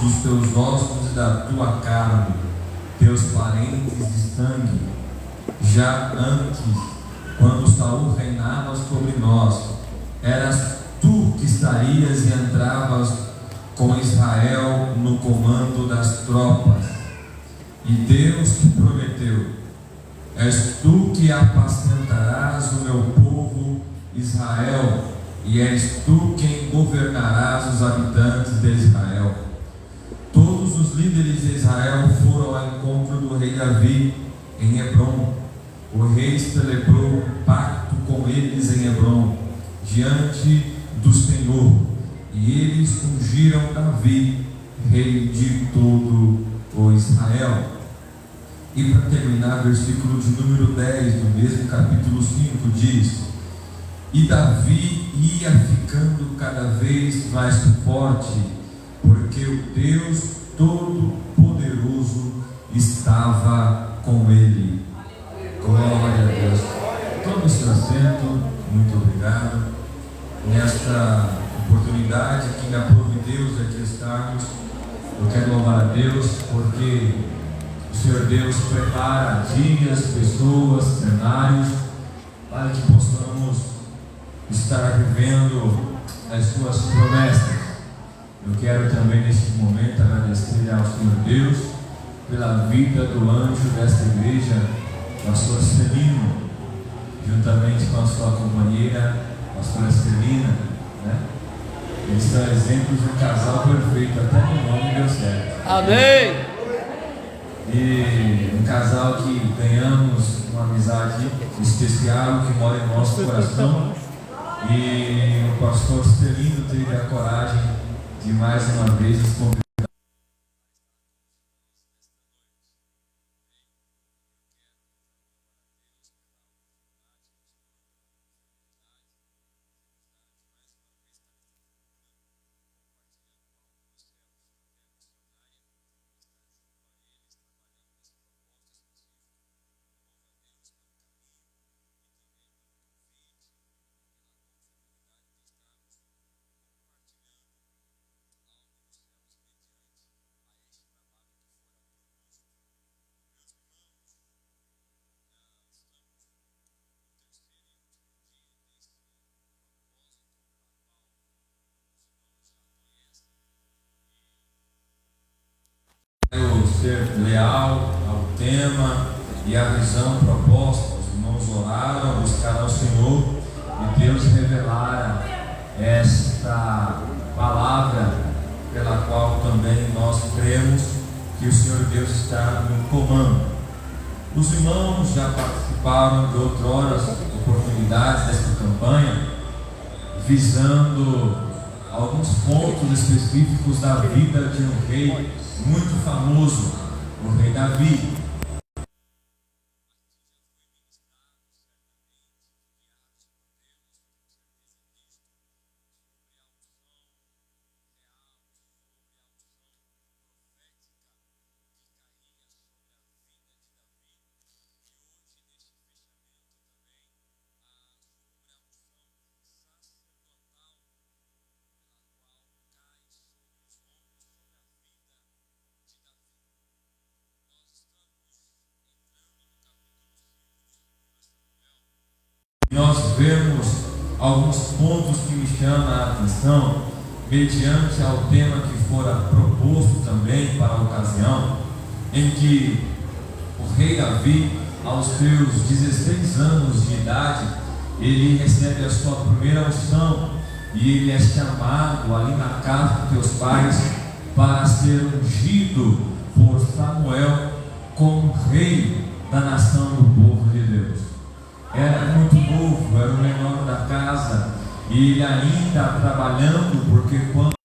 dos teus ossos e da tua carne, teus parentes de sangue. Já antes, quando Saul reinava sobre nós, eras tu que saías e entravas com Israel no comando das tropas. E Deus te prometeu: és tu que apacentarás o meu povo Israel, e és tu quem governarás os habitantes de Israel. Todos os líderes de Israel foram ao encontro do rei Davi em Hebrom. O rei celebrou um pacto com eles em Hebrom, diante do Senhor, e eles ungiram Davi, rei de todo o Israel. E para terminar, versículo de número 10 do mesmo capítulo 5 diz: e Davi ia ficando cada vez mais forte, porque o Deus Todo-Poderoso estava com ele. Glória a Deus. Tome seu assento. Muito obrigado. Nesta oportunidade que me aprove Deus aqui estarmos, eu quero louvar a Deus porque o Senhor Deus prepara dias, pessoas, cenários para que possamos estar vivendo as suas promessas. Eu quero também neste momento agradecer ao Senhor Deus pela vida do anjo desta igreja, pastor Celino, juntamente com a sua companheira, pastora Celina, né? Eles são exemplos de um casal perfeito, até no nome deu certo. Amém! E um casal que ganhamos uma amizade especial que mora em nosso coração. E o pastor Celino teve a coragem de mais uma vez nos convidar. Ser leal ao tema e à visão proposta. Os irmãos oraram, buscaram o Senhor e Deus revelara esta palavra pela qual também nós cremos que o Senhor Deus está no comando. Os irmãos já participaram de outras oportunidades desta campanha, visando alguns pontos específicos da vida de um rei muito famoso, o rei Davi. Nós vemos alguns pontos que me chamam a atenção, mediante ao tema que fora proposto também para a ocasião, em que o rei Davi, aos seus 16 anos de idade, ele recebe a sua primeira unção e ele é chamado ali na casa dos seus pais para ser ungido por Samuel como rei da nação do povo de Deus. Era muito novo, era o menor da casa, e ele ainda trabalhando, porque quando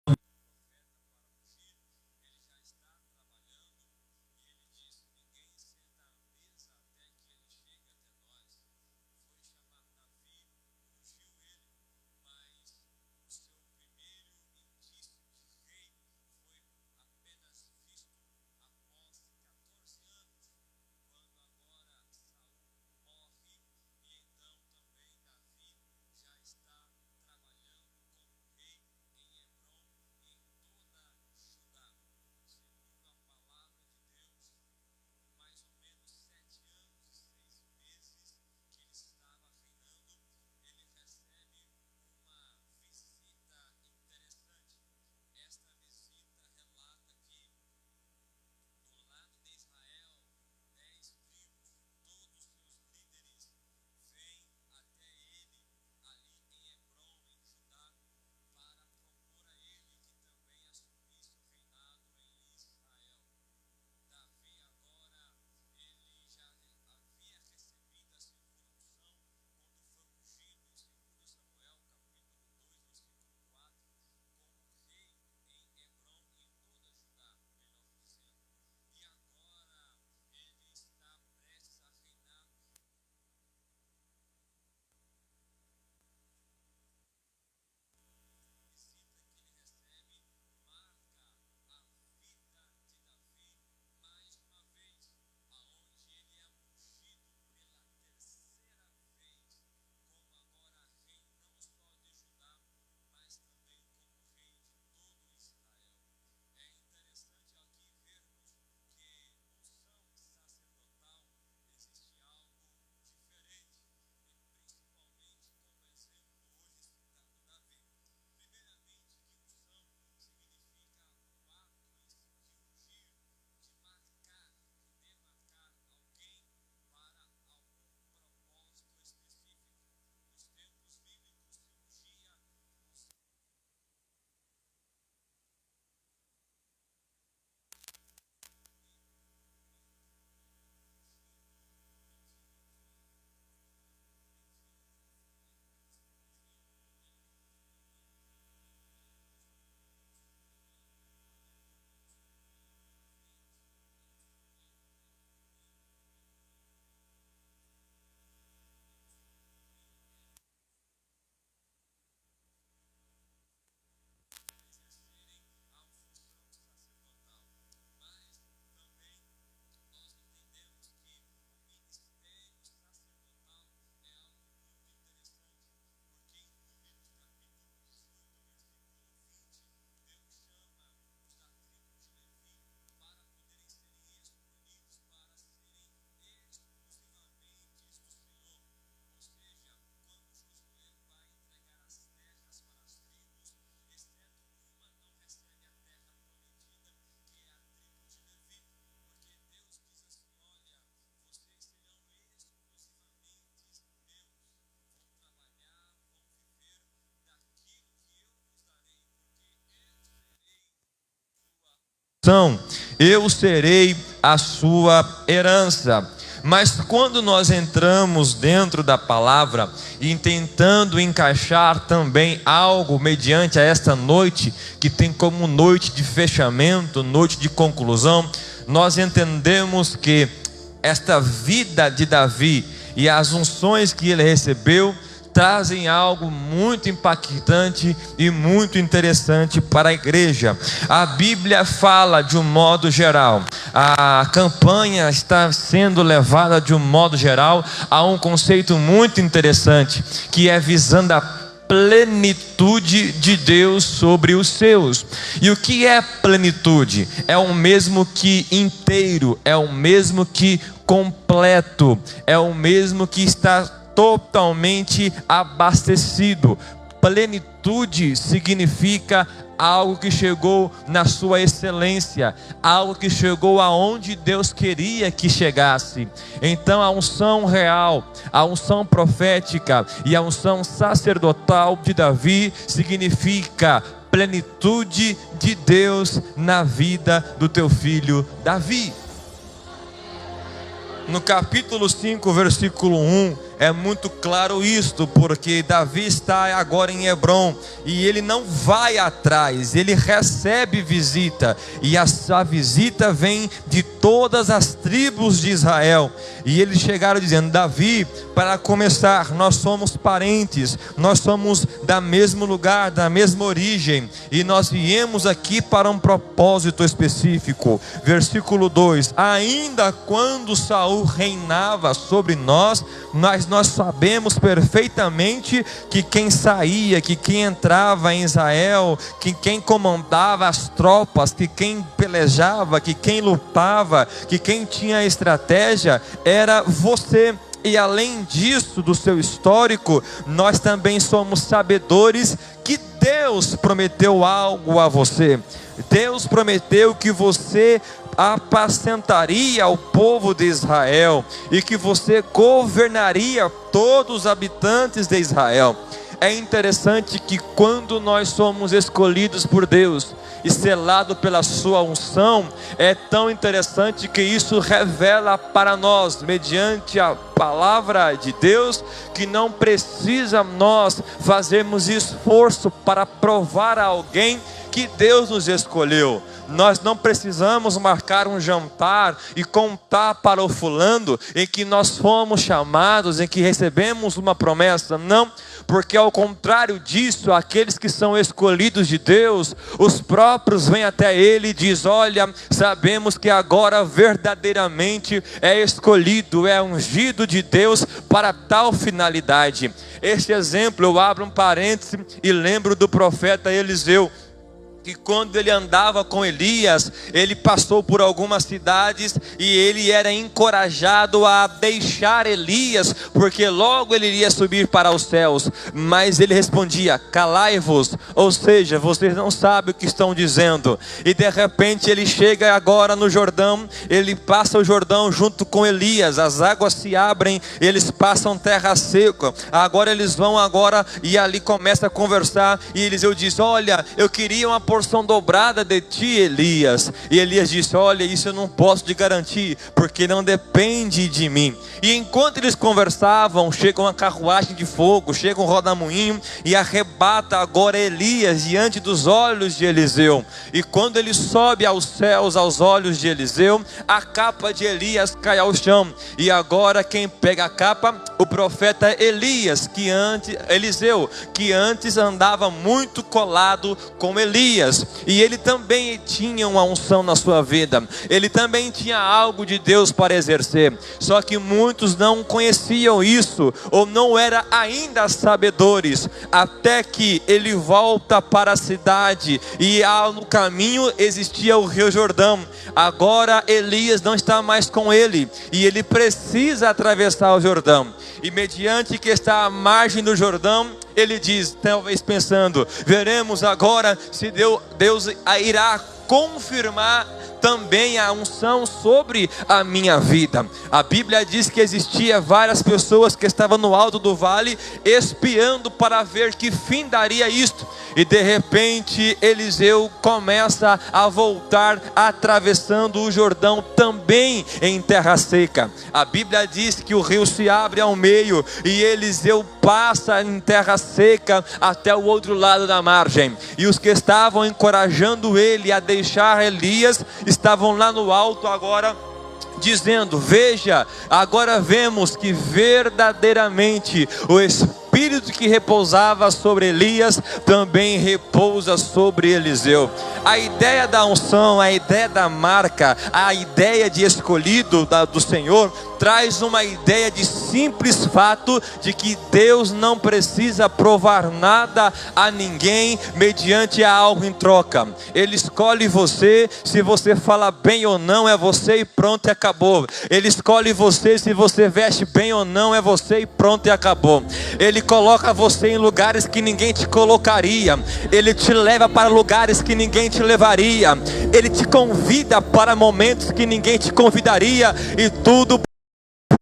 eu serei a sua herança. Mas quando nós entramos dentro da palavra e tentando encaixar também algo mediante a esta noite, que tem como noite de fechamento, noite de conclusão, nós entendemos que esta vida de Davi e as unções que ele recebeu trazem algo muito impactante e muito interessante para a igreja. A Bíblia fala de um modo geral, a campanha está sendo levada de um modo geral a um conceito muito interessante, que é visando a plenitude de Deus sobre os seus. E o que é plenitude? É o mesmo que inteiro, é o mesmo que completo, é o mesmo que está totalmente abastecido. Plenitude significa algo que chegou na sua excelência, algo que chegou aonde Deus queria que chegasse. Então a unção real, a unção profética e a unção sacerdotal de Davi significa plenitude de Deus na vida do teu filho Davi. No capítulo 5, versículo 1, é muito claro isto, porque Davi está agora em Hebrom, e ele não vai atrás, ele recebe visita, e essa visita vem de todas as tribos de Israel, e eles chegaram dizendo: Davi, para começar, nós somos parentes, nós somos da mesmo lugar, da mesma origem, e nós viemos aqui para um propósito específico. Versículo 2: ainda quando Saul reinava sobre nós, nós sabemos perfeitamente que quem saía, que quem entrava em Israel, que quem comandava as tropas, que quem pelejava, que quem lutava, que quem tinha estratégia era você. E além disso, do seu histórico, nós também somos sabedores que Deus prometeu algo a você. Deus prometeu que você apacentaria o povo de Israel e que você governaria todos os habitantes de Israel. É interessante que quando nós somos escolhidos por Deus e selado pela sua unção, é tão interessante que isso revela para nós, mediante a palavra de Deus, que não precisa nós fazermos esforço para provar a alguém que Deus nos escolheu. Nós não precisamos marcar um jantar e contar para o fulano em que nós fomos chamados, em que recebemos uma promessa. Não, porque ao contrário disso, aqueles que são escolhidos de Deus, os próprios vêm até ele e diz: olha, sabemos que agora verdadeiramente é escolhido, é ungido de Deus para tal finalidade. Este exemplo, eu abro um parêntese e lembro do profeta Eliseu, que quando ele andava com Elias, ele passou por algumas cidades e ele era encorajado a deixar Elias, porque logo ele iria subir para os céus. Mas ele respondia: calai-vos, ou seja, vocês não sabem o que estão dizendo. E de repente ele chega agora no Jordão, ele passa o Jordão junto com Elias, as águas se abrem, eles passam terra seca, agora eles vão e ali começa a conversar, e Eliseu diz: olha, eu queria uma porção dobrada de ti, Elias. E Elias disse: olha, isso eu não posso te garantir, porque não depende de mim. E enquanto eles conversavam, chega uma carruagem de fogo, chega um rodamuinho e arrebata agora Elias diante dos olhos de Eliseu. E quando ele sobe aos céus, aos olhos de Eliseu, a capa de Elias cai ao chão. E agora quem pega a capa? O profeta Eliseu, que antes andava muito colado com Elias. E ele também tinha uma unção na sua vida, ele também tinha algo de Deus para exercer, só que muitos não conheciam isso, ou não eram ainda sabedores, até que ele volta para a cidade, e no caminho existia o rio Jordão. Agora Elias não está mais com ele, e ele precisa atravessar o Jordão, e mediante que está à margem do Jordão, ele diz, talvez pensando: veremos agora se Deus irá confirmar também a unção sobre a minha vida. A Bíblia diz que existia várias pessoas que estavam no alto do vale espiando para ver que fim daria isto. E de repente Eliseu começa a voltar atravessando o Jordão também em terra seca. A Bíblia diz que o rio se abre ao meio e Eliseu passa em terra seca até o outro lado da margem. E os que estavam encorajando ele a deixar Elias estavam lá no alto agora, dizendo: veja, agora vemos que verdadeiramente o Espírito que repousava sobre Elias também repousa sobre Eliseu. A ideia da unção, a ideia da marca, a ideia de escolhido do Senhor traz uma ideia de simples fato de que Deus não precisa provar nada a ninguém mediante algo em troca. Ele escolhe você, se você fala bem ou não é você e pronto, e acabou. Ele escolhe você, se você veste bem ou não é você e pronto, e acabou. Ele coloca você em lugares que ninguém te colocaria. Ele te leva para lugares que ninguém te levaria. Ele te convida para momentos que ninguém te convidaria, e tudo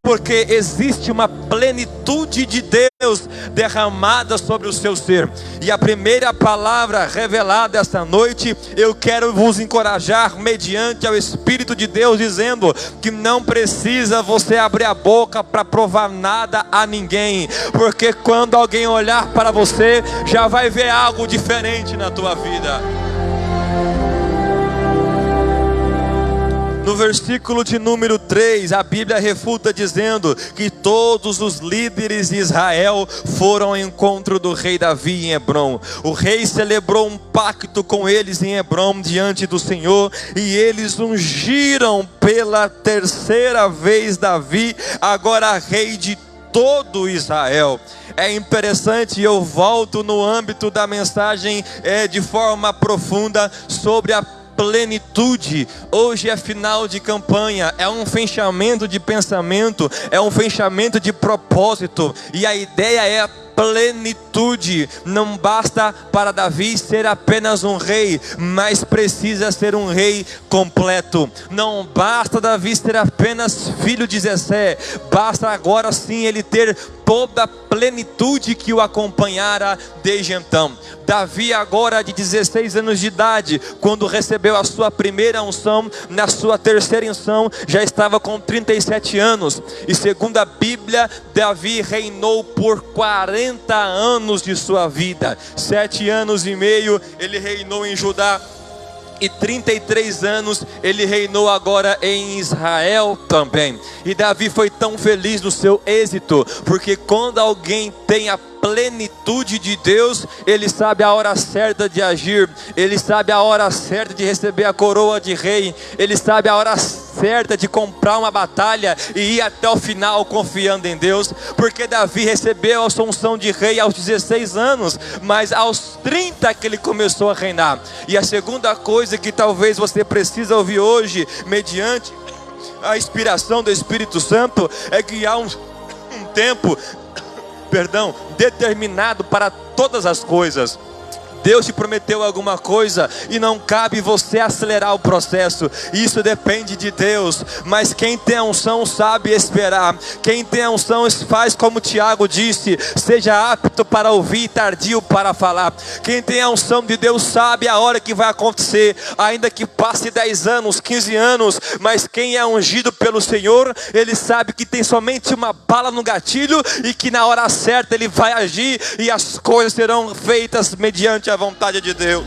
porque existe uma plenitude de Deus derramada sobre o seu ser. E a primeira palavra revelada esta noite, eu quero vos encorajar mediante ao Espírito de Deus, dizendo que não precisa você abrir a boca para provar nada a ninguém, porque quando alguém olhar para você, já vai ver algo diferente na tua vida. No versículo de número 3, a Bíblia refuta dizendo que todos os líderes de Israel foram ao encontro do rei Davi em Hebrom. O rei celebrou um pacto com eles em Hebrom diante do Senhor, e eles ungiram pela terceira vez Davi, agora rei de todo Israel. É interessante, eu volto no âmbito da mensagem de forma profunda sobre a plenitude. Hoje é final de campanha, é um fechamento de pensamento, é um fechamento de propósito, e a ideia é a plenitude. Não basta para Davi ser apenas um rei, mas precisa ser um rei completo. Não basta Davi ser apenas filho de Jessé, basta agora sim ele ter toda a plenitude que o acompanhara desde então. Davi, agora de 16 anos de idade, quando recebeu a sua primeira unção, na sua terceira unção já estava com 37 anos, e segundo a Bíblia, Davi reinou por 40 anos de sua vida. 7 anos e meio ele reinou em Judá, e 33 anos ele reinou agora em Israel também. E Davi foi tão feliz no seu êxito, porque quando alguém tem a plenitude de Deus, ele sabe a hora certa de agir, ele sabe a hora certa de receber a coroa de rei, ele sabe a hora certa de comprar uma batalha e ir até o final confiando em Deus. Porque Davi recebeu a unção de rei aos 16 anos, mas aos 30 que ele começou a reinar. E a segunda coisa que talvez você precisa ouvir hoje, mediante a inspiração do Espírito Santo, é que há um tempo determinado para todas as coisas. Deus te prometeu alguma coisa e não cabe você acelerar o processo. Isso depende de Deus. Mas quem tem a unção sabe esperar. Quem tem a unção faz como Tiago disse: seja apto para ouvir e tardio para falar. Quem tem a unção de Deus sabe a hora que vai acontecer, ainda que passe 10 anos, 15 anos. Mas quem é ungido pelo Senhor, ele sabe que tem somente uma bala no gatilho, e que na hora certa ele vai agir, e as coisas serão feitas mediante a vontade de Deus.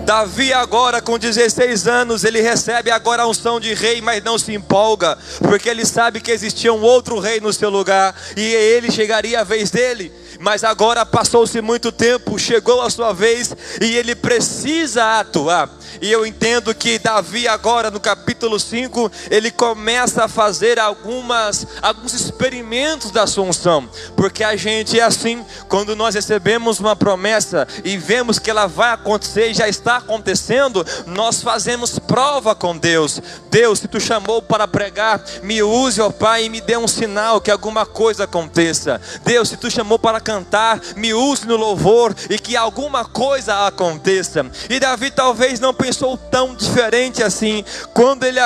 Davi agora com 16 anos, ele recebe agora a unção de rei, mas não se empolga, porque ele sabe que existia um outro rei no seu lugar, e ele chegaria a vez dele. Mas agora passou-se muito tempo, chegou a sua vez, e ele precisa atuar. E eu entendo que Davi agora no capítulo 5, ele começa a fazer alguns experimentos da sua unção. Porque a gente é assim, quando nós recebemos uma promessa e vemos que ela vai acontecer e já está está acontecendo, nós fazemos prova com Deus. Deus, se tu chamou para pregar, me use, ó Pai, e me dê um sinal que alguma coisa aconteça. Deus, se tu chamou para cantar, me use no louvor e que alguma coisa aconteça. E Davi talvez não pensou tão diferente assim, quando ele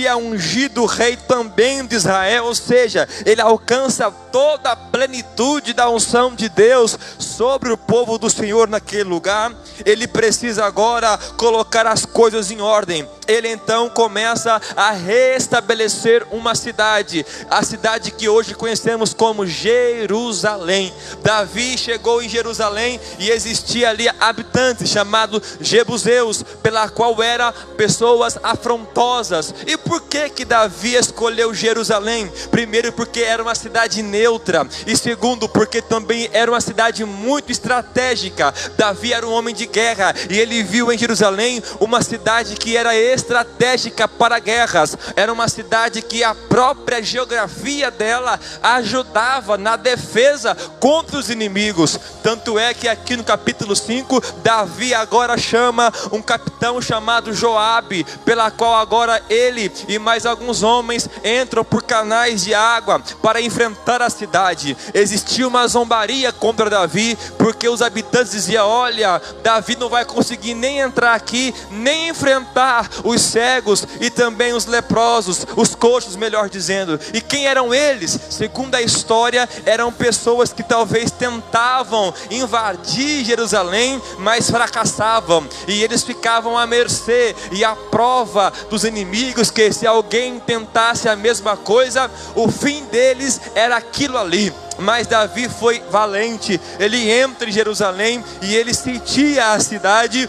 é ungido rei também de Israel, ou seja, ele alcança toda a plenitude da unção de Deus sobre o povo do Senhor naquele lugar. Ele precisa agora colocar as coisas em ordem. Ele então começa a restabelecer uma cidade, a cidade que hoje conhecemos como Jerusalém. Davi chegou em Jerusalém e existia ali habitantes chamados jebuseus, pela qual eram pessoas afrontosas. E por que Davi escolheu Jerusalém? Primeiro, porque era uma cidade neutra, e segundo, porque também era uma cidade muito estratégica. Davi era um homem de guerra e ele viu em Jerusalém uma cidade que era estratégica para guerras. Era uma cidade que a própria geografia dela ajudava na defesa contra os inimigos. Tanto é que aqui no capítulo 5, Davi agora chama um capitão chamado Joabe, pela qual agora ele e mais alguns homens entram por canais de água para enfrentar a cidade. Existia uma zombaria contra Davi, porque os habitantes diziam: olha, Davi não vai conseguir nem entrar aqui, nem enfrentar os cegos e também os leprosos, os coxos, melhor dizendo. E quem eram eles? Segundo a história, eram pessoas que talvez tentavam invadir Jerusalém, mas fracassavam, e eles ficavam à mercê e à prova dos inimigos, que se alguém tentasse a mesma coisa, o fim deles era aquilo ali. Mas Davi foi valente, ele entra em Jerusalém e ele sitia a cidade.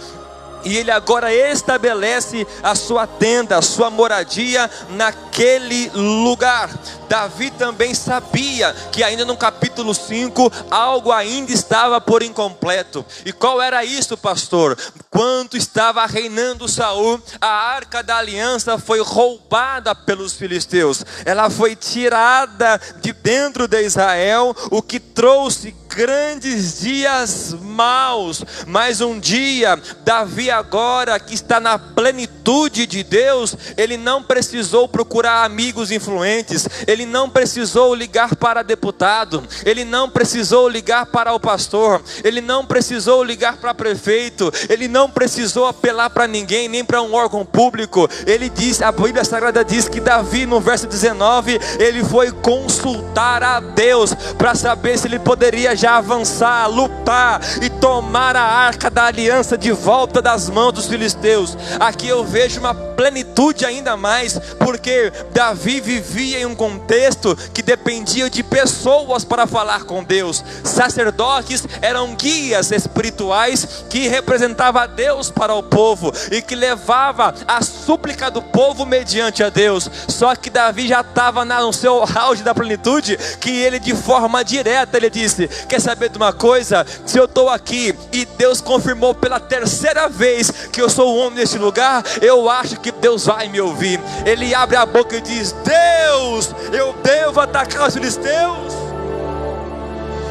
E ele agora estabelece a sua tenda, a sua moradia naquele lugar. Davi também sabia que ainda no capítulo 5 algo ainda estava por incompleto. E qual era isso, pastor? Quando estava reinando Saul, a arca da aliança foi roubada pelos filisteus. Ela foi tirada de dentro de Israel, o que trouxe grandes dias maus. Mas um dia, Davi agora que está na plenitude de Deus, ele não precisou procurar amigos influentes, ele não precisou ligar para deputado, ele não precisou ligar para o pastor, ele não precisou ligar para prefeito, ele não precisou apelar para ninguém, nem para um órgão público. Ele diz, a Bíblia Sagrada diz que Davi, no verso 19, ele foi consultar a Deus para saber se ele poderia já avançar, lutar e tomar a arca da aliança de volta das mãos dos filisteus. Aqui eu vejo uma plenitude ainda mais, porque Davi vivia em um contexto que dependia de pessoas para falar com Deus. Sacerdotes eram guias espirituais que representavam a Deus para o povo e que levava a súplica do povo mediante a Deus. Só que Davi já estava no seu auge da plenitude, que ele de forma direta ele disse: quer saber de uma coisa? Se eu estou aqui e Deus confirmou pela terceira vez que eu sou o homem neste lugar, eu acho que Deus vai me ouvir. Ele abre a boca e diz: Deus, eu devo atacar os filisteus?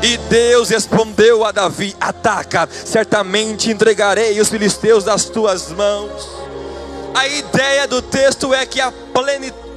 E Deus respondeu a Davi: ataca, certamente entregarei os filisteus das tuas mãos. A ideia do texto é que a plenitude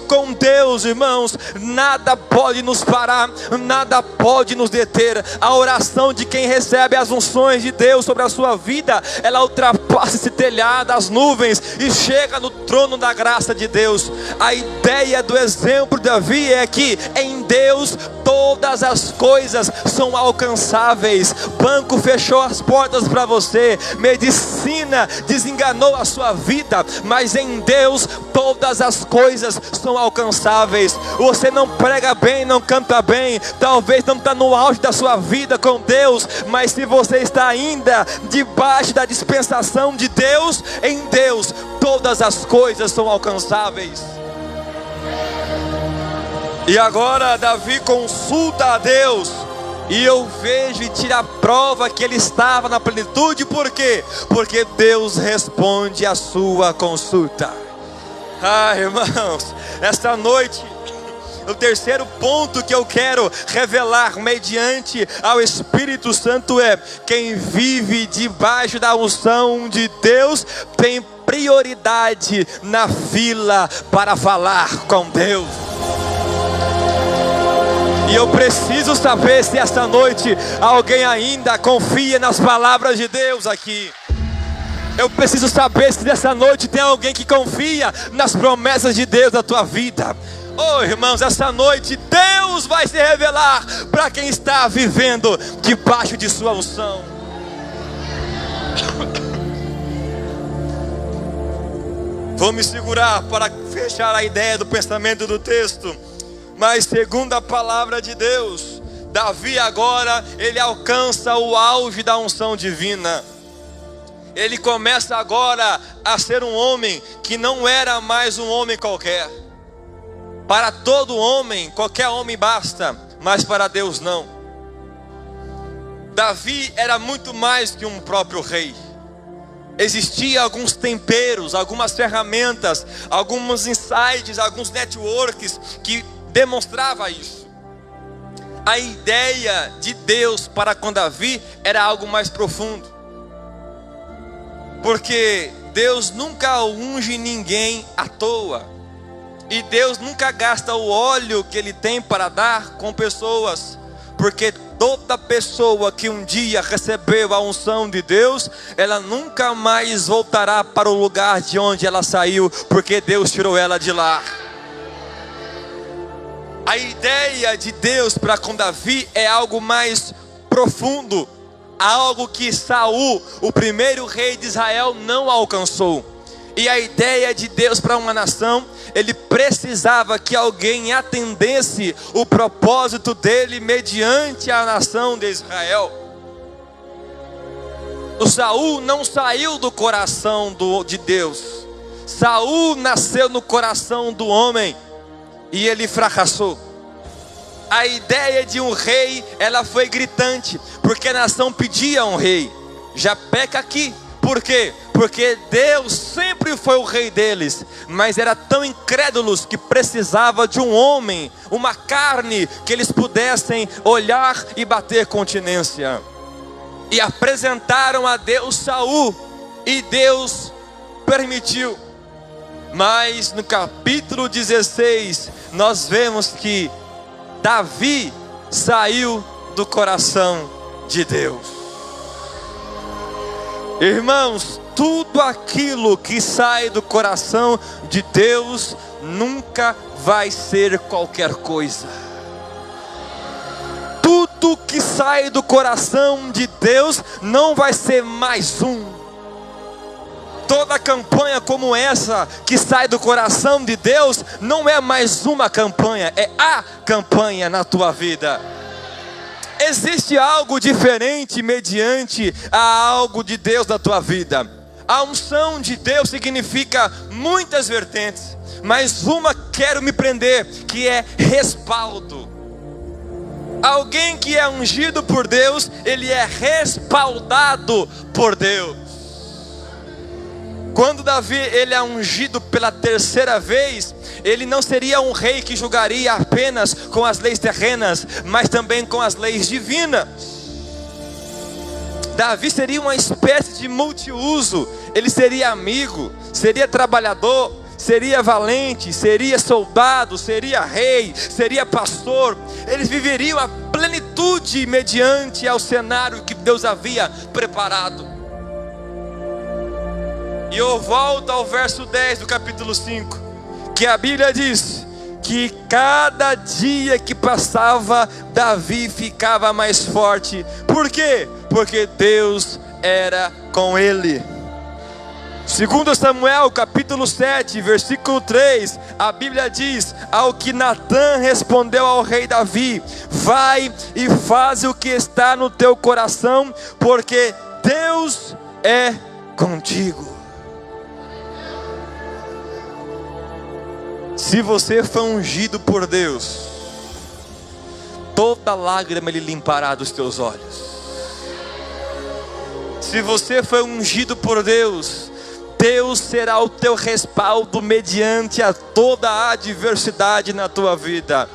com Deus, irmãos, nada pode nos parar, nada pode nos deter. A oração de quem recebe as unções de Deus sobre a sua vida, ela ultrapassa esse telhado, as nuvens, e chega no trono da graça de Deus. A ideia do exemplo de Davi é que em Deus todas as coisas são alcançáveis. Banco fechou as portas para você, medicina desenganou a sua vida, mas em Deus todas as coisas são alcançáveis. Você não prega bem, não canta bem, talvez não está no auge da sua vida com Deus, mas se você está ainda debaixo da dispensação de Deus, em Deus todas as coisas são alcançáveis. E agora Davi consulta a Deus, e eu vejo e tiro a prova que ele estava na plenitude. Por quê? Porque Deus responde a sua consulta. Ah, irmãos, esta noite O terceiro ponto que eu quero revelar mediante ao Espírito Santo é: quem vive debaixo da unção de Deus tem prioridade na fila para falar com Deus. E eu preciso saber se esta noite alguém ainda confia nas palavras de Deus aqui. Eu preciso saber se nessa noite tem alguém que confia nas promessas de Deus na tua vida. Oh, irmãos, essa noite Deus vai se revelar para quem está vivendo debaixo de sua unção. Vou me segurar para fechar a ideia do pensamento do texto. Mas segundo a palavra de Deus, Davi agora, ele alcança o auge da unção divina. Ele começa agora a ser um homem que não era mais um homem qualquer. Para todo homem, qualquer homem basta, mas para Deus não. Davi era muito mais que um próprio rei. Existiam alguns temperos, algumas ferramentas, alguns insights, alguns networks que demonstrava isso. A ideia de Deus para com Davi era algo mais profundo, porque Deus nunca unge ninguém à toa, e Deus nunca gasta o óleo que Ele tem para dar com pessoas, porque toda pessoa que um dia recebeu a unção de Deus, ela nunca mais voltará para o lugar de onde ela saiu, porque Deus tirou ela de lá. A ideia de Deus para com Davi é algo mais profundo, algo que Saul, o primeiro rei de Israel, não alcançou. E a ideia de Deus para uma nação, ele precisava que alguém atendesse o propósito dele mediante a nação de Israel. O Saul não saiu do coração de Deus. Saul nasceu no coração do homem e ele fracassou. A ideia de um rei, ela foi gritante, porque a nação pedia um rei. Já peca aqui. Por quê? Porque Deus sempre foi o rei deles, mas era tão incrédulos que precisava de um homem, uma carne que eles pudessem olhar e bater continência. E apresentaram a Deus Saul, e Deus permitiu. Mas no capítulo 16, nós vemos que Davi saiu do coração de Deus. Irmãos, tudo aquilo que sai do coração de Deus nunca vai ser qualquer coisa. Tudo que sai do coração de Deus não vai ser mais um. Toda campanha como essa que sai do coração de Deus não é mais uma campanha, é a campanha na tua vida. Existe algo diferente mediante a algo de Deus na tua vida. A unção de Deus significa muitas vertentes, mas uma quero me prender, que é respaldo. Alguém que é ungido por Deus, ele é respaldado por Deus. Quando Davi ele é ungido pela terceira vez, ele não seria um rei que julgaria apenas com as leis terrenas, mas também com as leis divinas. Davi seria uma espécie de multiuso. Ele seria amigo, seria trabalhador, seria valente, seria soldado, seria rei, seria pastor. Eles viveriam a plenitude mediante ao cenário que Deus havia preparado. E eu volto ao verso 10 do capítulo 5, que a Bíblia diz que cada dia que passava, Davi ficava mais forte. Por quê? Porque Deus era com ele. Segundo Samuel, capítulo 7, versículo 3, a Bíblia diz: ao que Natã respondeu ao rei Davi: vai e faz o que está no teu coração, porque Deus é contigo. Se você for ungido por Deus, toda lágrima Ele limpará dos teus olhos. Se você foi ungido por Deus, Deus será o teu respaldo mediante a toda a adversidade na tua vida.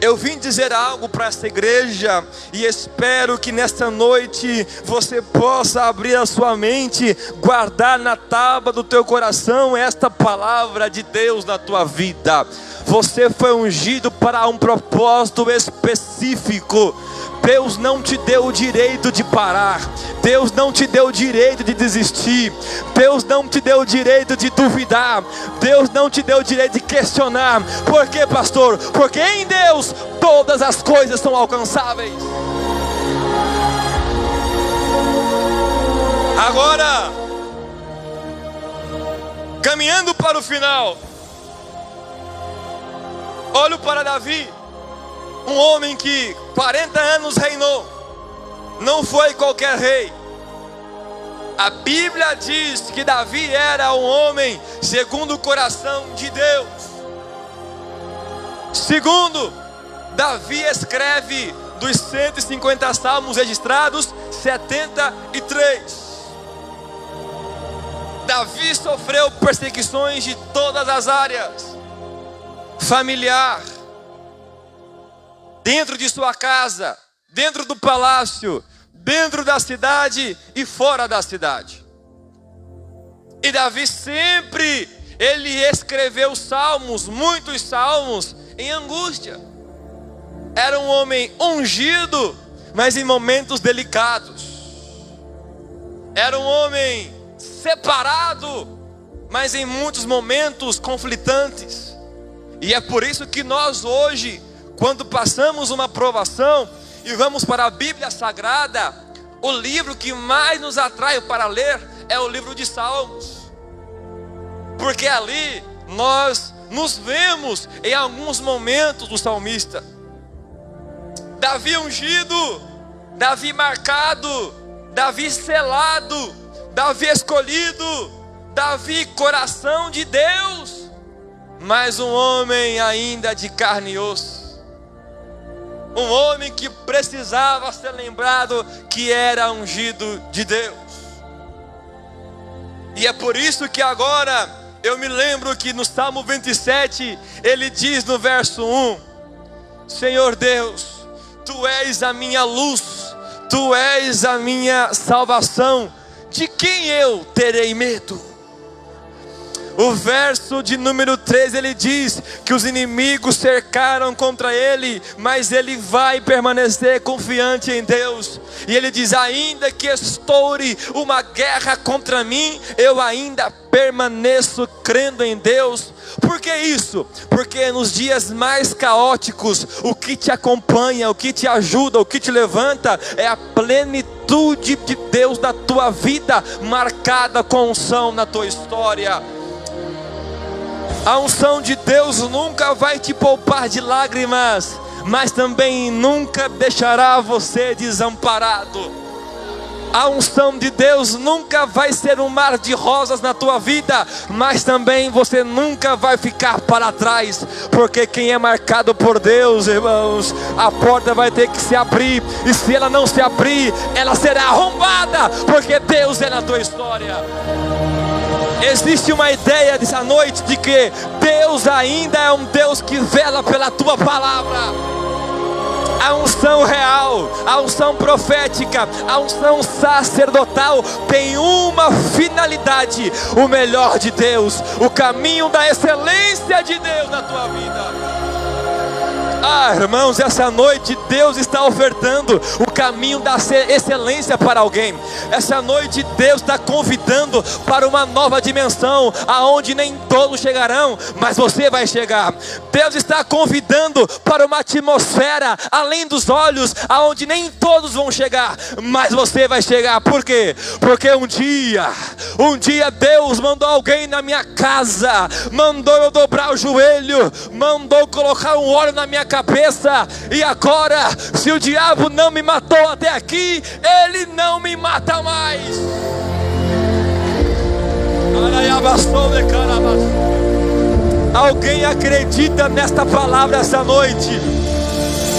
Eu vim dizer algo para essa igreja e espero que nesta noite você possa abrir a sua mente, guardar na tábua do teu coração esta palavra de Deus na tua vida. Você foi ungido para um propósito específico. Deus não te deu o direito de parar. Deus não te deu o direito de desistir. Deus não te deu o direito de duvidar. Deus não te deu o direito de questionar. Por quê, pastor? Porque em Deus todas as coisas são alcançáveis. Agora, caminhando para o final, olho para Davi, um homem que 40 anos reinou. Não foi qualquer rei. A Bíblia diz que Davi era um homem segundo o coração de Deus. Segundo, Davi escreve dos 150 salmos registrados, 73. Davi sofreu perseguições de todas as áreas: familiar, dentro de sua casa, dentro do palácio, dentro da cidade e fora da cidade. E Davi sempre, ele escreveu salmos, muitos salmos, em angústia. Era um homem ungido, mas em momentos delicados. Era um homem separado, mas em muitos momentos conflitantes. E é por isso que nós hoje, quando passamos uma provação e vamos para a Bíblia Sagrada, o livro que mais nos atrai para ler é o livro de Salmos. Porque ali nós nos vemos em alguns momentos do salmista. Davi ungido, Davi marcado, Davi selado, Davi escolhido, Davi coração de Deus, mas um homem ainda de carne e osso. Um homem que precisava ser lembrado que era ungido de Deus. E é por isso que agora eu me lembro que no Salmo 27, ele diz no verso 1: Senhor Deus, Tu és a minha luz, Tu és a minha salvação, de quem eu terei medo? O verso de número 13, ele diz que os inimigos cercaram contra ele, mas ele vai permanecer confiante em Deus. E ele diz: ainda que estoure uma guerra contra mim, eu ainda permaneço crendo em Deus. Por que isso? Porque nos dias mais caóticos, o que te acompanha, o que te ajuda, o que te levanta, é a plenitude de Deus na tua vida, marcada com a unção na tua história. A unção de Deus nunca vai te poupar de lágrimas, mas também nunca deixará você desamparado. A unção de Deus nunca vai ser um mar de rosas na tua vida, mas também você nunca vai ficar para trás, porque quem é marcado por Deus, irmãos, a porta vai ter que se abrir, e se ela não se abrir, ela será arrombada, porque Deus é na tua história. Existe uma ideia dessa noite de que Deus ainda é um Deus que vela pela tua palavra. A unção real, a unção profética, a unção sacerdotal tem uma finalidade: o melhor de Deus, o caminho da excelência de Deus na tua vida. Ah, irmãos, essa noite Deus está ofertando o caminho da excelência para alguém. Essa noite Deus está convidando para uma nova dimensão, aonde nem todos chegarão, mas você vai chegar. Deus está convidando para uma atmosfera além dos olhos, aonde nem todos vão chegar, mas você vai chegar. Por quê? Porque um dia Deus mandou alguém na minha casa, mandou eu dobrar o joelho, mandou colocar um óleo na minha cabeça, e agora, se o diabo não me matou até aqui, ele não me mata mais. Alguém acredita nesta palavra essa noite?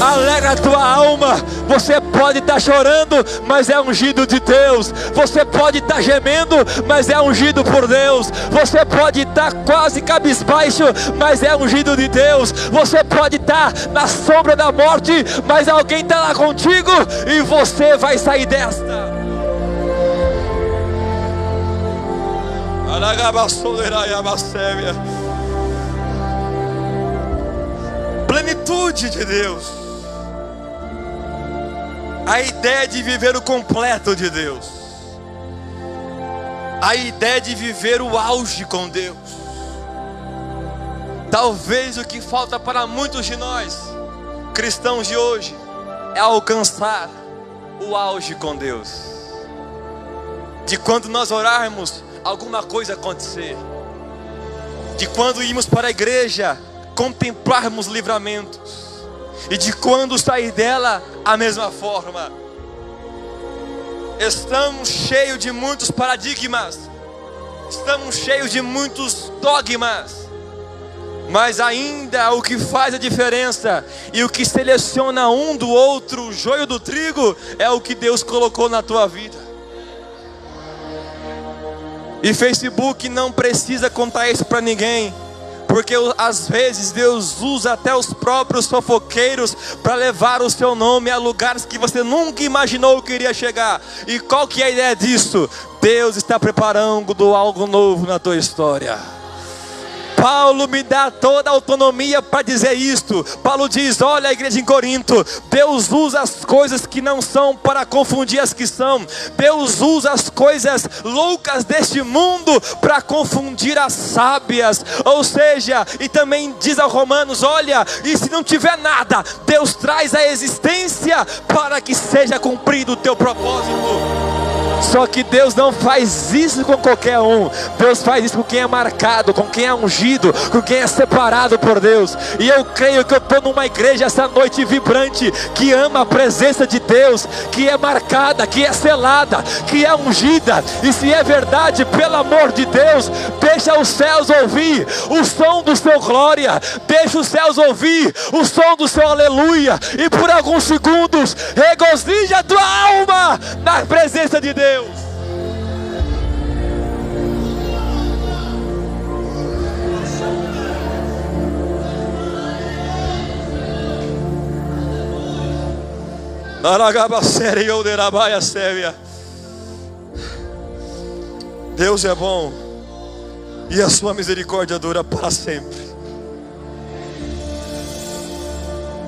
Alegra a tua alma. Você pode estar chorando, mas é ungido de Deus. Você pode estar gemendo, mas é ungido por Deus. Você pode estar quase cabisbaixo, mas é ungido de Deus. Você pode estar na sombra da morte, mas alguém está lá contigo e você vai sair desta. Plenitude de Deus. A ideia de viver o completo de Deus. A ideia de viver o auge com Deus. Talvez o que falta para muitos de nós, cristãos de hoje, é alcançar o auge com Deus. De quando nós orarmos, alguma coisa acontecer. De quando irmos para a igreja, contemplarmos livramentos. E de quando sair dela, a mesma forma. Estamos cheios de muitos paradigmas. Estamos cheios de muitos dogmas. Mas ainda o que faz a diferença e o que seleciona um do outro, o joio do trigo, é o que Deus colocou na tua vida. E Facebook não precisa contar isso para ninguém. Porque às vezes Deus usa até os próprios fofoqueiros para levar o seu nome a lugares que você nunca imaginou que iria chegar. E qual que é a ideia disso? Deus está preparando algo novo na tua história. Paulo me dá toda a autonomia para dizer isto. Paulo diz: olha a igreja em Corinto, Deus usa as coisas que não são para confundir as que são. Deus usa as coisas loucas deste mundo para confundir as sábias. Ou seja, e também diz aos Romanos: olha, e se não tiver nada, Deus traz a existência para que seja cumprido o teu propósito. Só que Deus não faz isso com qualquer um. Deus faz isso com quem é marcado, com quem é ungido, com quem é separado por Deus. E eu creio que eu estou numa igreja essa noite vibrante, que ama a presença de Deus, que é marcada, que é selada, que é ungida. E se é verdade, pelo amor de Deus, deixa os céus ouvir o som do seu glória. Deixa os céus ouvir o som do seu aleluia. E por alguns segundos, regozija a tua alma na presença de Deus. Deus é bom e a sua misericórdia dura para sempre.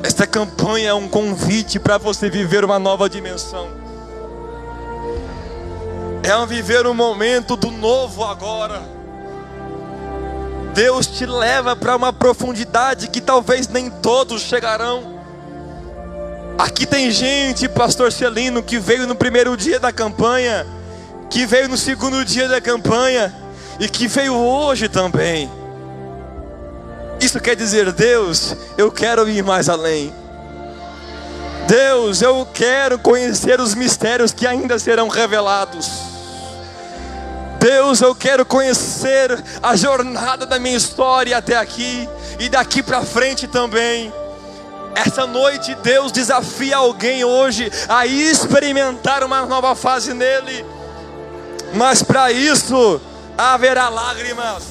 Esta campanha é um convite para você viver uma nova dimensão. É viver um momento do novo agora. Deus te leva para uma profundidade que talvez nem todos chegarão. Aqui tem gente, pastor Celino, que veio no primeiro dia da campanha, que veio no segundo dia da campanha e que veio hoje também. Isso quer dizer: Deus, eu quero ir mais além. Deus, eu quero conhecer os mistérios que ainda serão revelados. Deus, eu quero conhecer a jornada da minha história até aqui e daqui para frente também. Essa noite Deus desafia alguém hoje a experimentar uma nova fase nele. Mas para isso haverá lágrimas,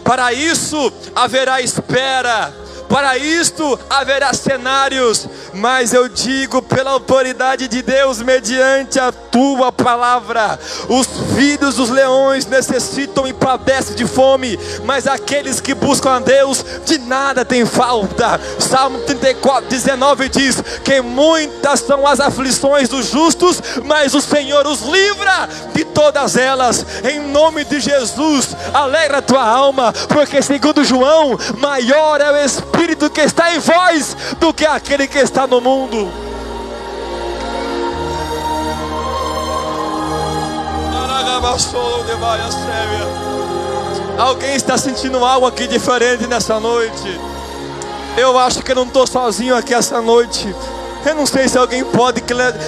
para isso haverá espera, para isto haverá cenários. Mas eu digo pela autoridade de Deus, mediante a tua palavra, os filhos dos leões necessitam e padecem de fome, mas aqueles que buscam a Deus de nada tem falta. Salmo 34:19 diz que muitas são as aflições dos justos, mas o Senhor os livra de todas elas. Em nome de Jesus, alegra a tua alma, porque segundo João, maior é o Espírito que está em vós do que aquele que está no mundo. Alguém está sentindo algo aqui diferente nessa noite? Eu acho que eu não estou sozinho aqui essa noite. Eu não sei se alguém pode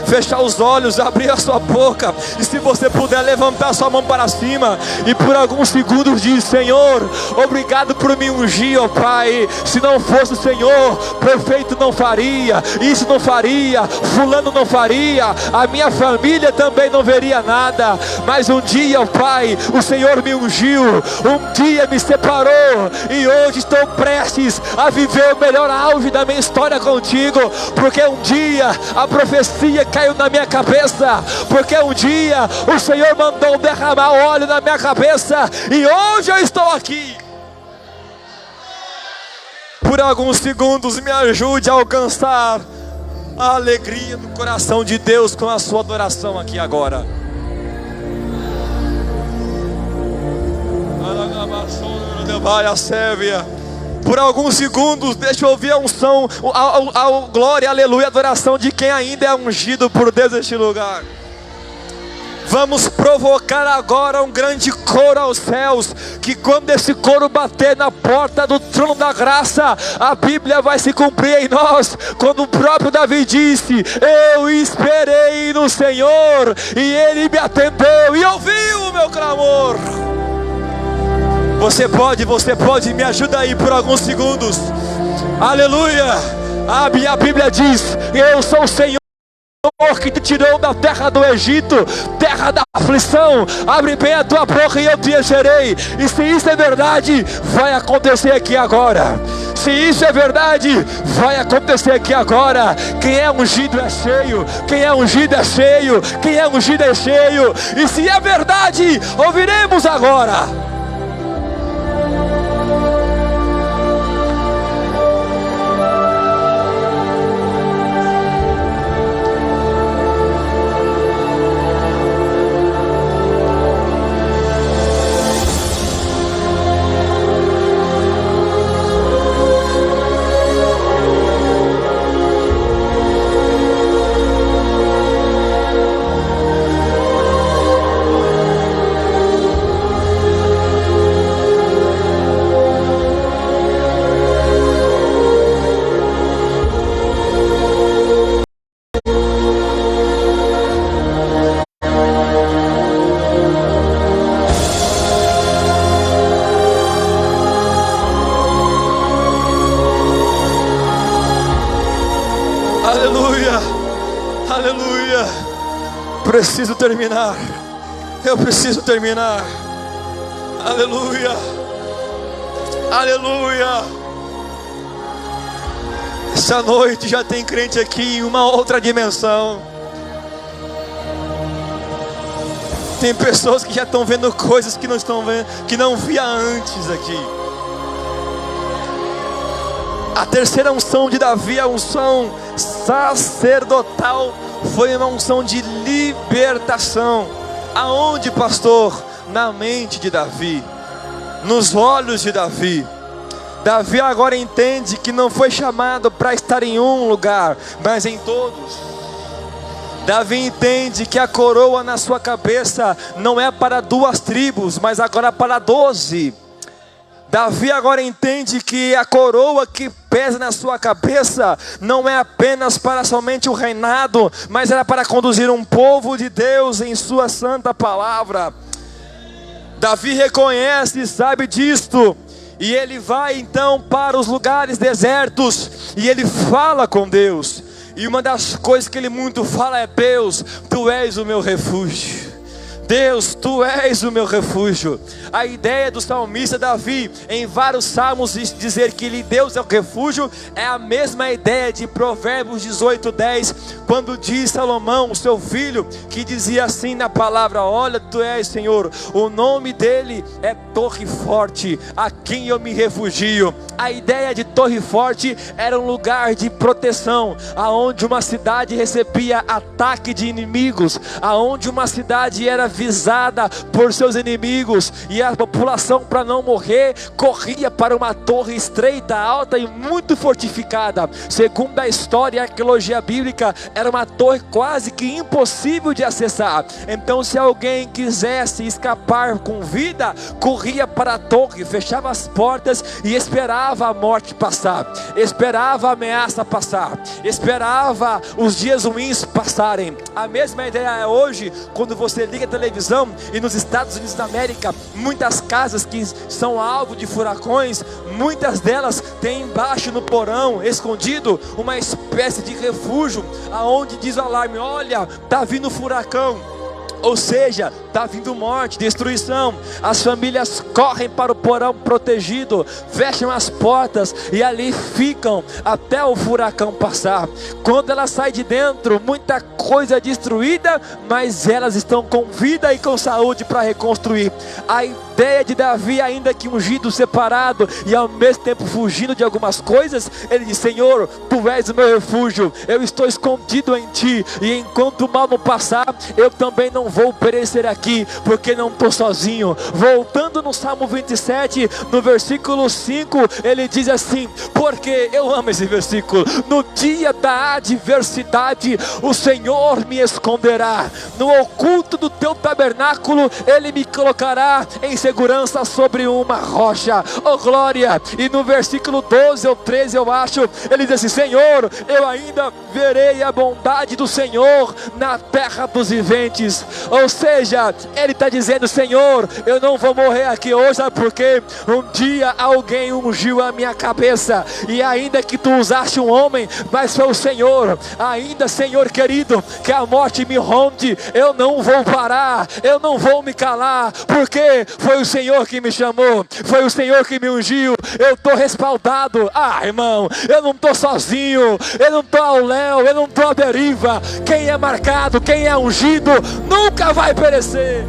fechar os olhos, abrir a sua boca, e se você puder levantar sua mão para cima e por alguns segundos diz: Senhor, obrigado por me ungir, ó Pai. Se não fosse o Senhor, prefeito não faria, isso não faria, fulano não faria, a minha família também não veria nada. Mas um dia, ó Pai, o Senhor me ungiu, um dia me separou, e hoje estou prestes a viver o melhor auge da minha história contigo, porque um dia a profecia caiu na minha cabeça, porque um dia o Senhor mandou derramar óleo na minha cabeça, e hoje eu estou aqui. Por alguns segundos me ajude a alcançar a alegria do coração de Deus com a sua adoração aqui agora. Por alguns segundos, deixa eu ouvir a unção, a glória, aleluia, a adoração de quem ainda é ungido por Deus neste lugar. Vamos provocar agora um grande coro aos céus, que quando esse coro bater na porta do trono da graça, a Bíblia vai se cumprir em nós, quando o próprio Davi disse: eu esperei no Senhor, e Ele me atendeu e ouviu o meu clamor. Você pode, me ajuda aí por alguns segundos. Aleluia. A Bíblia diz: eu sou o Senhor que te tirou da terra do Egito, terra da aflição. Abre bem a tua boca e eu te encherei. E se isso é verdade, vai acontecer aqui agora. Se isso é verdade, vai acontecer aqui agora. Quem é ungido é cheio. Quem é ungido é cheio. Quem é ungido é cheio. E se é verdade, ouviremos agora. Aleluia. Preciso terminar. Eu preciso terminar. Aleluia. Aleluia. Essa noite já tem crente aqui em uma outra dimensão. Tem pessoas que já estão vendo coisas que não estão vendo, que não via antes aqui. A terceira unção de Davi, a unção sacerdotal, foi uma unção de libertação. Aonde, pastor? Na mente de Davi, nos olhos de Davi. Davi agora entende que não foi chamado para estar em um lugar, mas em todos. Davi entende que a coroa na sua cabeça não é para 2 tribos, mas agora para 12. Davi agora entende que a coroa que pesa na sua cabeça não é apenas para somente o reinado, mas era para conduzir um povo de Deus em sua santa palavra. Davi reconhece e sabe disto, e ele vai então para os lugares desertos, e ele fala com Deus. E uma das coisas que ele muito fala é: Deus, Tu és o meu refúgio. Deus, Tu és o meu refúgio. A ideia do salmista Davi, em vários salmos, dizer que Deus é o refúgio, é a mesma ideia de Provérbios 18:10, quando diz Salomão, seu filho, que dizia assim na palavra: olha, Tu és, Senhor, o nome dele é Torre Forte, a quem eu me refugio. A ideia de Torre Forte era um lugar de proteção, aonde uma cidade recebia ataque de inimigos, aonde uma cidade era visada por seus inimigos, e a população, para não morrer, corria para uma torre estreita, alta e muito fortificada. Segundo a história e a arqueologia bíblica, é era uma torre quase que impossível de acessar. Então, se alguém quisesse escapar com vida, corria para a torre, fechava as portas e esperava a morte passar, esperava a ameaça passar, esperava os dias ruins passarem. A mesma ideia é hoje, quando você liga a televisão e nos Estados Unidos da América, muitas casas que são alvo de furacões, muitas delas têm embaixo no porão, escondido, uma espécie de refúgio, aonde diz o alarme: olha, está vindo furacão. Ou seja, está vindo morte, destruição. As famílias correm para o porão protegido, fecham as portas e ali ficam até o furacão passar. Quando ela sai de dentro, muita coisa destruída, mas elas estão com vida e com saúde para reconstruir. A ideia de Davi, ainda que ungido, separado e ao mesmo tempo fugindo de algumas coisas, ele diz: Senhor, Tu és o meu refúgio, eu estou escondido em Ti, e enquanto o mal não passar, eu também não vou perecer aqui, porque não estou sozinho. Voltando no Salmo 27, no versículo 5, ele diz assim, porque eu amo esse versículo: no dia da adversidade, o Senhor me esconderá, no oculto do Teu tabernáculo, Ele me colocará em segurança sobre uma rocha. Oh glória! E no versículo 12 ou 13, eu acho, ele diz assim: Senhor, eu ainda verei a bondade do Senhor na terra dos viventes. Ou seja, ele está dizendo: Senhor, eu não vou morrer aqui hoje, sabe por quê? Um dia alguém ungiu a minha cabeça, e ainda que Tu usaste um homem, mas foi o Senhor. Ainda, Senhor querido, que a morte me ronde, eu não vou parar, eu não vou me calar, porque foi o Senhor que me chamou, foi o Senhor que me ungiu. Eu estou respaldado. Irmão, eu não estou sozinho, eu não estou ao léu, eu não estou à deriva. Quem é marcado, quem é ungido, nunca vai perecer.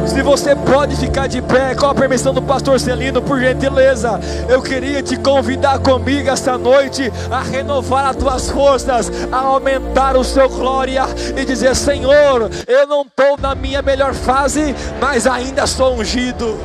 Se você pode ficar de pé, com a permissão do pastor Celino, por gentileza, eu queria te convidar comigo esta noite a renovar as tuas forças, a aumentar o seu glória e dizer: Senhor, eu não estou na minha melhor fase, mas ainda sou ungido.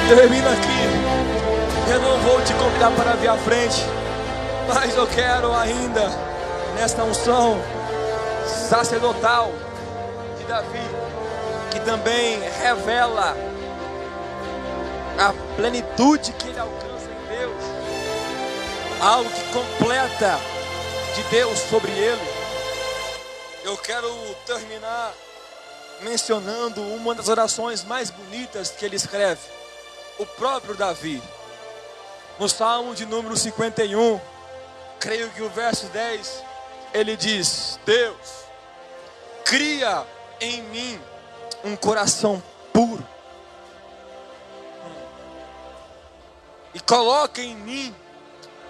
Termina aqui. Eu não vou te convidar para vir à frente, mas eu quero ainda, nesta unção sacerdotal de Davi, que também revela a plenitude que ele alcança em Deus, algo que completa de Deus sobre ele. Eu quero terminar mencionando uma das orações mais bonitas que ele escreve, o próprio Davi, no Salmo de número 51, creio que o verso 10, ele diz: Deus, cria em mim um coração puro e coloca em mim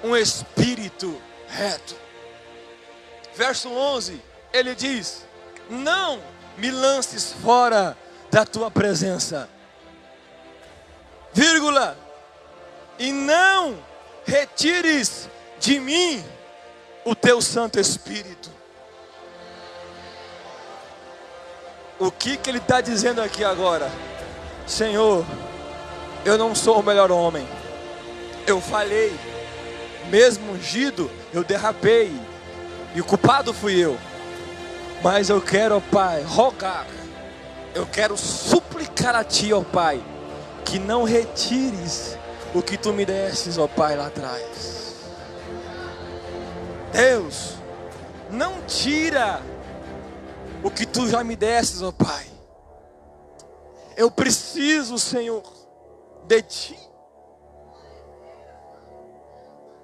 um espírito reto. Verso 11, ele diz: não me lances fora da Tua presença, vírgula, e não retires de mim o Teu Santo Espírito. O que ele está dizendo aqui agora? Senhor, eu não sou o melhor homem, eu falhei, mesmo ungido, eu derrapei, e o culpado fui eu. Mas eu quero, ó Pai, rogar, eu quero suplicar a Ti, ó Pai, que não retires o que Tu me destes, ó Pai, lá atrás. Deus, não tira o que Tu já me destes, ó Pai. Eu preciso, Senhor, de Ti.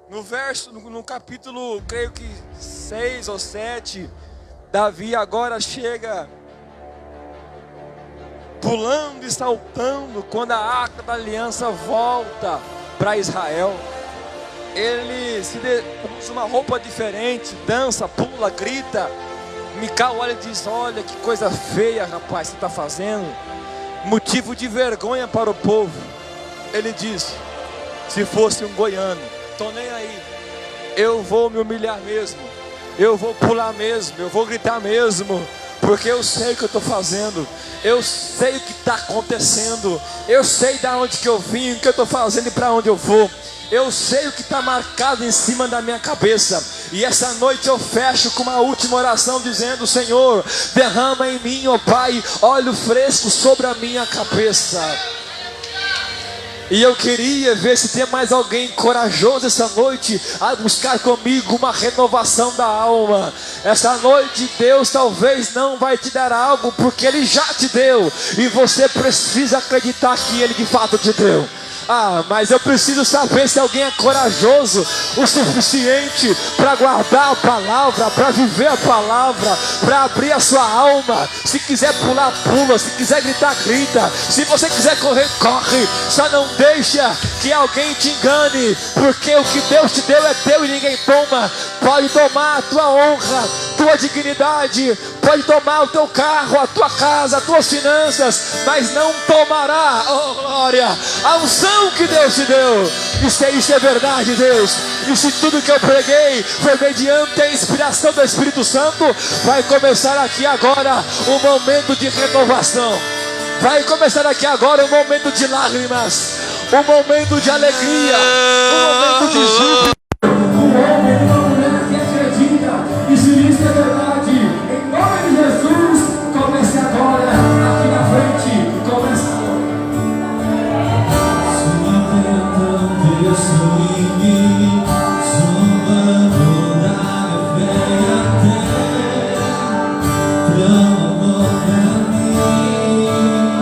No capítulo, creio que 6 ou 7, Davi agora chega pulando e saltando quando a Arca da Aliança volta para Israel. Ele usa uma roupa diferente, dança, pula, grita. Mical olha e diz: olha que coisa feia, rapaz, você está fazendo. Motivo de vergonha para o povo. Ele diz: se fosse um goiano, tô nem aí, eu vou me humilhar mesmo, eu vou pular mesmo, eu vou gritar mesmo, porque eu sei o que eu estou fazendo, eu sei o que está acontecendo, eu sei de onde que eu vim, o que eu estou fazendo e para onde eu vou. Eu sei o que está marcado em cima da minha cabeça. E essa noite eu fecho com uma última oração dizendo: Senhor, derrama em mim, ó Pai, óleo fresco sobre a minha cabeça. E eu queria ver se tem mais alguém corajoso essa noite a buscar comigo uma renovação da alma. Essa noite Deus talvez não vai te dar algo, porque Ele já te deu, e você precisa acreditar que Ele de fato te deu. Mas eu preciso saber se alguém é corajoso o suficiente para guardar a palavra, para viver a palavra, para abrir a sua alma. Se quiser pular, pula. Se quiser gritar, grita. Se você quiser correr, corre. Só não deixa que alguém te engane, porque o que Deus te deu é teu e ninguém toma. Pode tomar a tua honra, tua dignidade, pode tomar o teu carro, a tua casa, as tuas finanças, mas não tomará, oh glória, a unção que Deus te deu. Isso é verdade, Deus. E se tudo que eu preguei foi mediante a inspiração do Espírito Santo, vai começar aqui agora um momento de renovação. Vai começar aqui agora um momento de lágrimas, um momento de alegria, um momento de júbilo. Um homem e uma mulher que acredita, e se isso é verdade, em nome de Jesus, comece agora, aqui na frente, comece agora.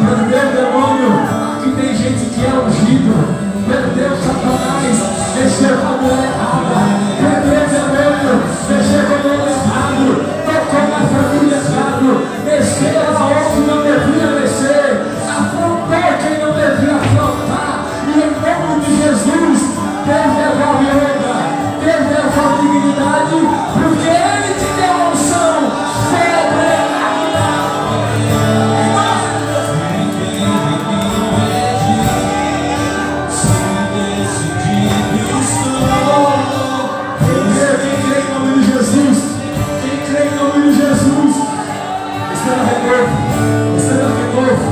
Perdeu, demônio, aqui tem gente que é ungido. Perdeu, Satanás, mexeu com a mulher errada. Perdeu, demônio, mexeu com o homem errado. Tocou na família errado. Mexeu aonde não devia mexer. Afrontou quem não devia afrontar. E em nome de Jesus, Deus devolve honra, Deus devolve dignidade, porque Ele te deu a unção sobrenatural. Quem crê em nome de Jesus, quem crê em nome de Jesus, receba renovo, receba renovo.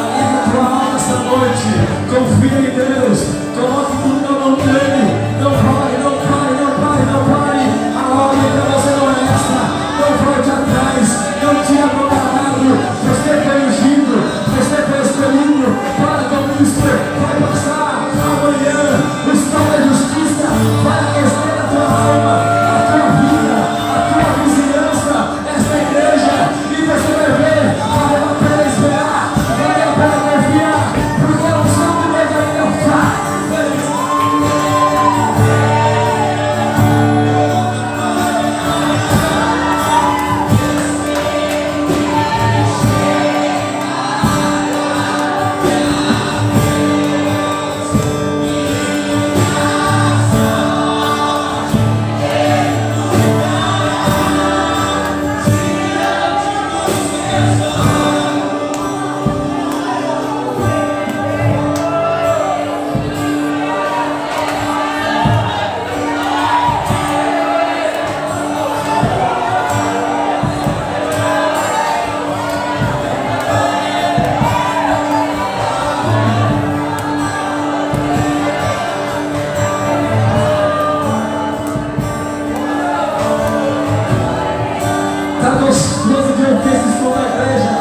Alegre a tua alma essa noite, confia em Deus, coloque tudo na mão dele. Não pare, não pare, não pare, não pare. A ordem para você não é essa. Não volte atrás, não te abandonado. Você foi ungido, você foi escolhido para com isso. Vai passar amanhã o sol da justiça, vai aquecer a tua alma, a tua vida, a tua vizinhança, esta igreja, e você vai ver, vale a pena esperar, vale a pena confiar, porque é o som de Deus ainda faz. Tá gostoso de ouvir esse som da igreja.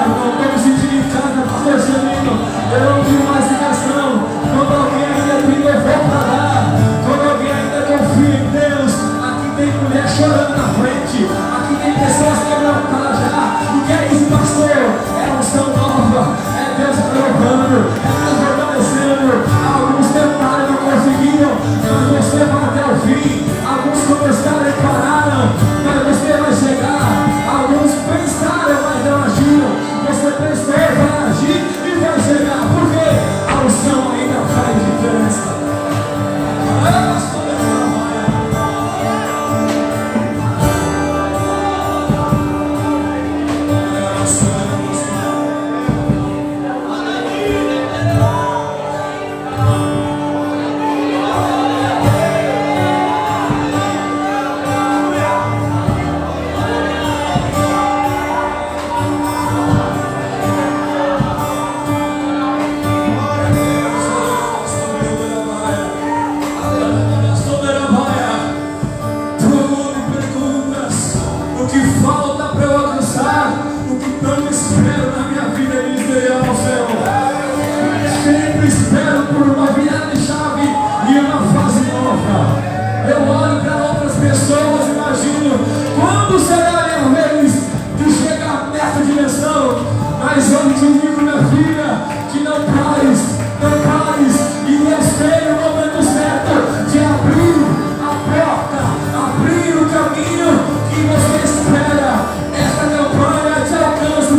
Irmão, estou me sentindo em casa, pastor Celino. Eu não tenho mais ligação. Quando alguém ainda tem louvor para dar, quando alguém ainda confia em Deus, aqui tem mulher chorando na frente, aqui tem pessoas quebrando para já. O que é isso, pastor? É unção nova, é Deus renovando, é Deus fortalecendo. Alguns tentaram e não conseguiram, mas você vai até o fim. Alguns começaram e pararam, mas você vai chegar. falta para eu alcançar o que tanto espero na minha vida ministerial, Senhor. Sempre espero por uma virada de chave e uma fase nova. Eu olho para outras pessoas, imagino quando será a minha vez de chegar nessa dimensão. Mas eu te digo, minha filha, que não pares, e Deus tem o momento certo de abrir a porta, abrir o caminho que você espera. Esta campanha te alcança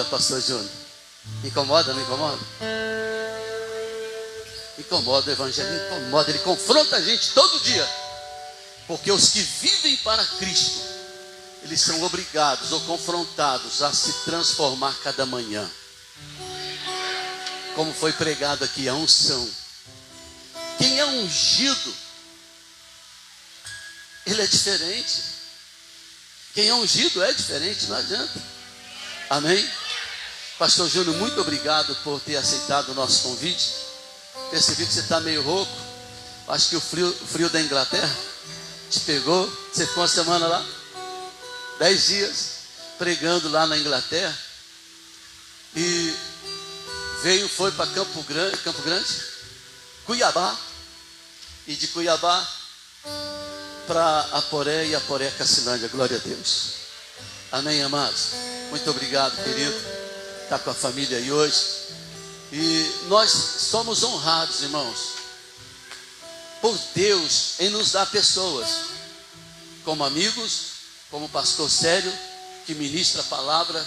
Pastor Júnior, me incomoda, não incomoda? Incomoda, o evangelho incomoda, ele confronta a gente todo dia, porque os que vivem para Cristo, eles são obrigados ou confrontados a se transformar cada manhã, como foi pregado aqui, a unção. Quem é ungido, ele é diferente. Quem é ungido é diferente, não adianta. Amém? Pastor Júnior, muito obrigado por ter aceitado o nosso convite. Percebi que você está meio rouco. Acho que o frio da Inglaterra te pegou. Você ficou uma semana lá, 10 dias, pregando lá na Inglaterra. E foi para Campo Grande, Cuiabá. E de Cuiabá para Aporé e Aporé Cacilândia. Glória a Deus. Amém, amados? Muito obrigado, querido. Está com a família aí hoje. E nós somos honrados, irmãos, por Deus em nos dar pessoas, como amigos, como pastor sério, que ministra a palavra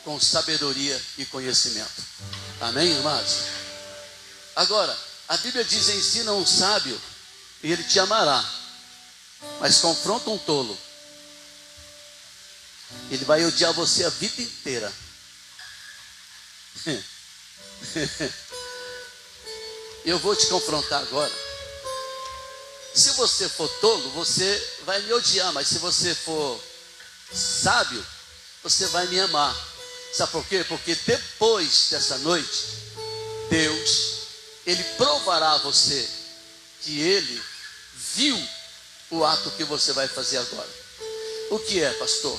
com sabedoria e conhecimento. Amém, amados? Agora, a Bíblia diz: ensina um sábio e ele te amará, mas confronta um tolo, ele vai odiar você a vida inteira. Eu vou te confrontar agora. Se você for tolo, você vai me odiar, mas se você for sábio, você vai me amar. Sabe por quê? Porque depois dessa noite, Deus, Ele provará a você que Ele viu o ato que você vai fazer agora. O que é, pastor?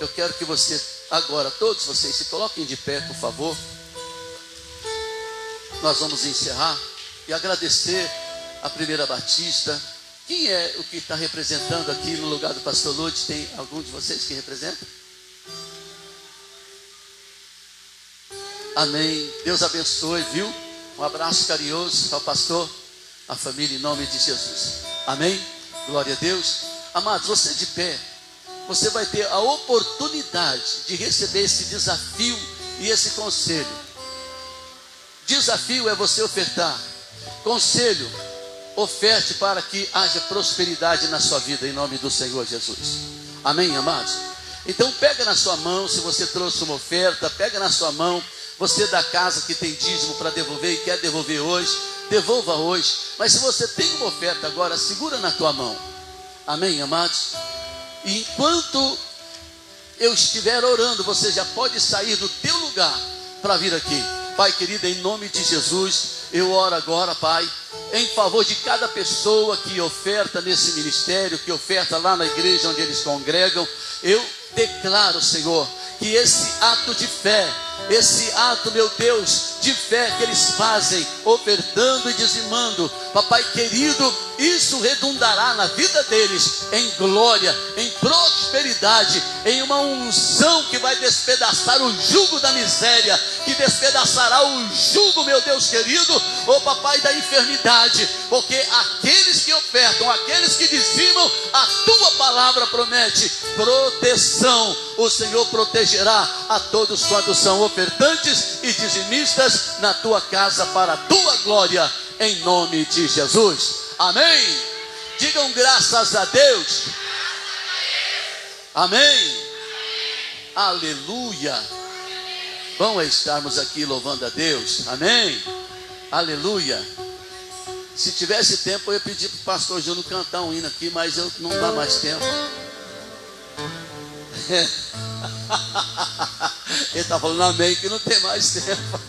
Eu quero que você, agora, todos vocês, se coloquem de pé, por favor. Nós vamos encerrar e agradecer a Primeira Batista. Quem é o que está representando aqui no lugar do pastor Lourdes? Tem algum de vocês que representa? Amém. Deus abençoe, viu? Um abraço carinhoso ao pastor, à família, em nome de Jesus. Amém? Glória a Deus. Amados, você de pé, você vai ter a oportunidade de receber esse desafio e esse conselho. Desafio é você ofertar. Conselho: oferte para que haja prosperidade na sua vida, em nome do Senhor Jesus. Amém, amados? Então pega na sua mão, se você trouxe uma oferta, pega na sua mão. Você da casa que tem dízimo para devolver e quer devolver hoje, devolva hoje. Mas se você tem uma oferta agora, segura na tua mão. Amém, amados? E enquanto eu estiver orando, você já pode sair do teu lugar para vir aqui. Pai querido, em nome de Jesus, eu oro agora, Pai, em favor de cada pessoa que oferta nesse ministério, que oferta lá na igreja onde eles congregam. Eu declaro, Senhor, que esse ato de fé, esse ato, meu Deus, de fé que eles fazem, ofertando e dizimando, papai querido, isso redundará na vida deles em glória, em prosperidade, em uma unção que vai despedaçar o jugo da miséria, que despedaçará o jugo, meu Deus querido, ô papai, da enfermidade, porque aqueles que ofertam, aqueles que dizimam, a tua palavra promete proteção. O Senhor protegerá a todos quantos são ofertantes e dizimistas na tua casa para a tua glória, em nome de Jesus. Amém? Digam graças a Deus. Amém? Aleluia. Bom é estarmos aqui louvando a Deus. Amém? Aleluia. Se tivesse tempo eu ia pedir para o pastor Júnior cantar um hino aqui, mas eu não dá mais tempo. Ele está falando amém, que não tem mais tempo.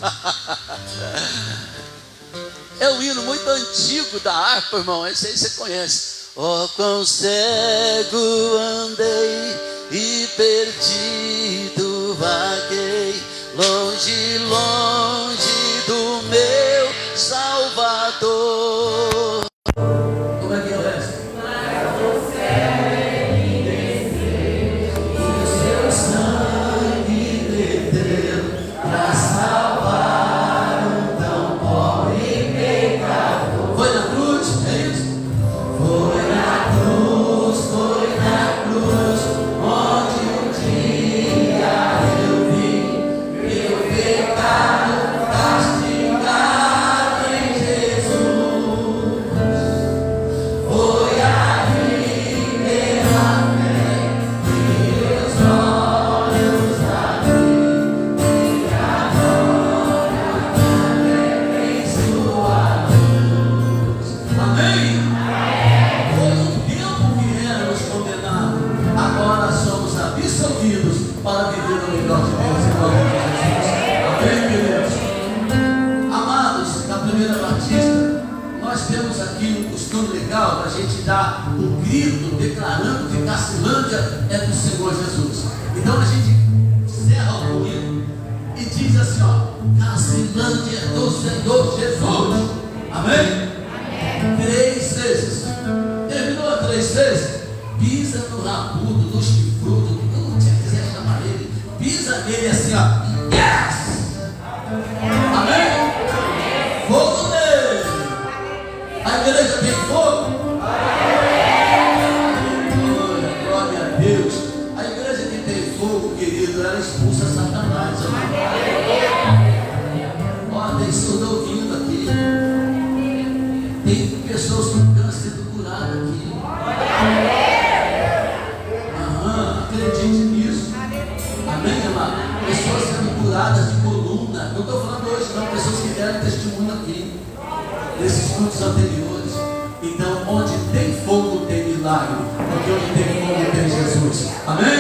É um hino muito antigo da harpa, irmão. Esse aí você conhece. Oh, quão cego andei e perdido vaguei, longe, longe do meu Salvador. Como é que é o resto? Para viver o melhor de Deus, em nome de Jesus. Amém, queridos? Amados da Primeira Batista, nós temos aqui um costume legal da gente dar um grito declarando que Cacilândia é do Senhor Jesus. Então a gente encerra o hino e diz assim, ó: Cacilândia é do Senhor Jesus. Amém? Amém. 3 vezes. Terminou 3 vezes? Pisa no rabudo, no chifrudo, pisa nele assim, ó. Yes! Amém? Fogo nele. A igreja tem cultos anteriores. Então, onde tem fogo tem milagre, porque onde tem fogo tem Jesus. Amém?